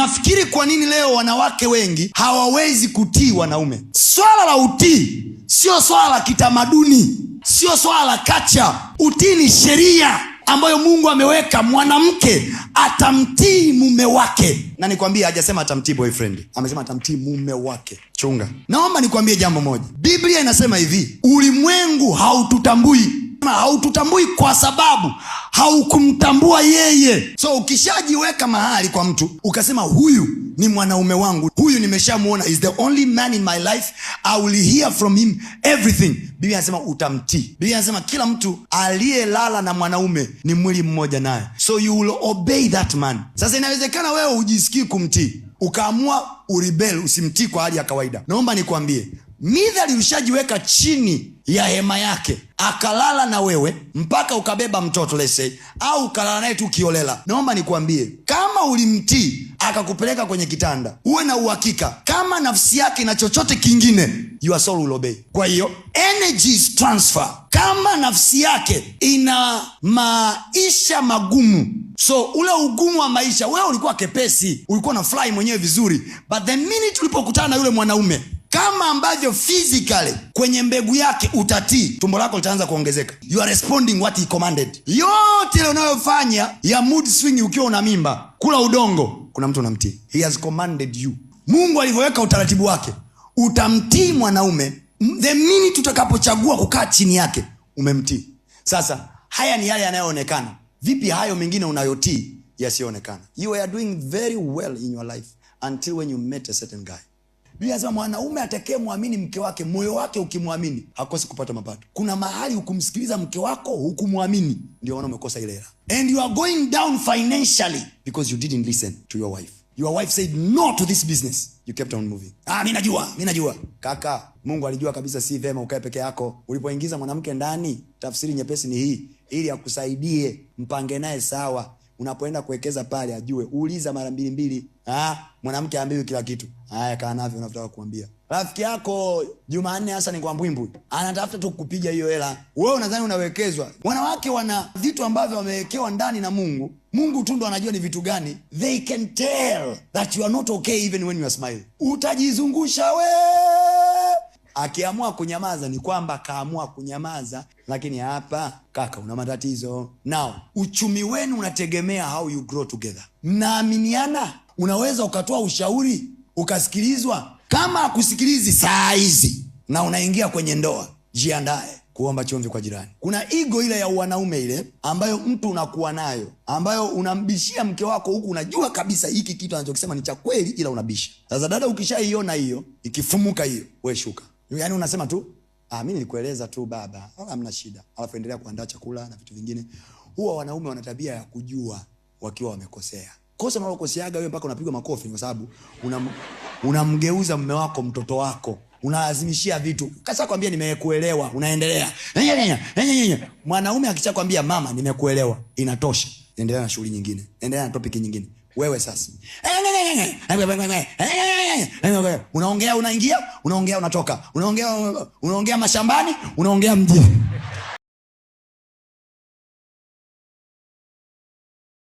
Nafikiri kwa nini leo wanawake wengi hawawezi kutii wanaume. Swala la utii sio swala la kitamaduni, sio swala la kacha. Utii ni sheria ambayo Mungu ameweka. Mwanamke atamtii mume wake. Na nikwambie, hajasema atamtii boyfriend, amesema atamtii mume wake. Chunga. Naomba nikwambie jambo moja. Biblia inasema hivi, ulimwengu haututambui kwa sababu haukumtambua yeye. So ukishajiweka mahali kwa mtu ukasema huyu ni mwanaume wangu, huyu nimeshamuona, is the only man in my life, I will hear from him everything, Biblia inasema utamtii. Biblia inasema kila mtu aliyelala na mwanaume ni mwili mmoja naye, so you will obey that man. Sasa inawezekana wewe hujisikii kumtii, ukaamua urebel, usimtii kwa hali ya kawaida. Naomba nikwambie, midhali ushajiweka chini ya hema yake, akalala na wewe mpaka ukabeba mtoto let's say, au ukalala naye tu kiolela, naomba nikwambie, kama ulimtii akakupeleka kwenye kitanda, uwe na uhakika kama nafsi yake na chochote kingine, your soul will obey. Kwa hiyo energy is transfer. Kama nafsi yake ina maisha magumu, so ule ugumu wa maisha, wewe ulikuwa kepesi, ulikuwa na fly mwenyewe vizuri, but the minute ulipokutana na yule mwanaume, kama ambavyo physically kwenye mbegu yake utatii, tumbo lako litaanza kuongezeka. You are responding what he commanded. Yote ile unayofanya ya mood swing ukiwa una mimba, kula udongo, kuna mtu unamtii. He has commanded you. Mungu alivyoweka utaratibu wake, utamtii mwanaume the minute utakapochagua kukaa chini yake, umemtii. Sasa haya ni yale yanayoonekana. Vipi hayo mengine unayotii yasiyoonekana? You are doing very well in your life until when you met a certain guy. Biblia inasema mwanaume atakayemwamini mke wake, moyo wake ukimwamini, hakosi kupata mapato. Kuna mahali hukumsikiliza mke wako, hukumwamini, ndio wana umekosa ile hela. And you are going down financially because you didn't listen to your wife. Your wife said no to this business. You kept on moving. Mimi najua. Kaka, Mungu alijua kabisa si vema ukae peke yako. Ulipoingiza mwanamke ndani, tafsiri nyepesi ni hii, ili akusaidie, mpange naye sawa. Unapoenda kuwekeza pale ajue, uuliza mara mbili. Mwanamke aambiwe kila kitu. Haya, kaa navyo unataka kuambia. Rafiki yako Jumanne hasa ni kwa Mbwimbwi, anatafuta tu kupiga hiyo hela. Wewe unadhani unawekezwa. Wanawake wana vitu ambavyo wamewekewa ndani na Mungu. Mungu tu ndo anajua ni vitu gani. They can tell that you are not okay even when you are smiling. Utajizungusha Akiamua kunyamaza ni kwamba kaamua kunyamaza, lakini hapa kaka una matatizo. Now, uchumi wenu unategemea how you grow together. Mnaaminiana, unaweza ukatoa ushauri, ukasikilizwa. Kama akusikilizi saa hizi na unaingia kwenye ndoa, jiandae kuomba chumvi kwa jirani. Kuna ego ile ya wanaume ile ambayo mtu unakuwa nayo, ambayo unambishia mke wako huku unajua kabisa hiki kitu anachokisema ni cha kweli, ila unabisha. Sasa dada, ukishaiona hiyo, ikifumuka hiyo, wewe shuka. Yaani unasema tu, mimi nilikueleza tu baba, hamna shida. Alafu endelea kuandaa chakula na vitu vingine. Huwa wanaume wana tabia ya kujua wakiwa wamekosea. Kosa unalokoseaga wewe mpaka unapigwa makofi kwa sababu unamgeuza mume wako mtoto wako. Unalazimishia vitu. Kasa kwambia nimekuelewa, unaendelea. Mwanaume akishakwambia mama nimekuelewa, inatosha. Endelea na shughuli nyingine. Endelea na topic nyingine. Wewe sasa. Unaongea unaingia, unaongea unatoka. Unaongea mashambani, unaongea mjini.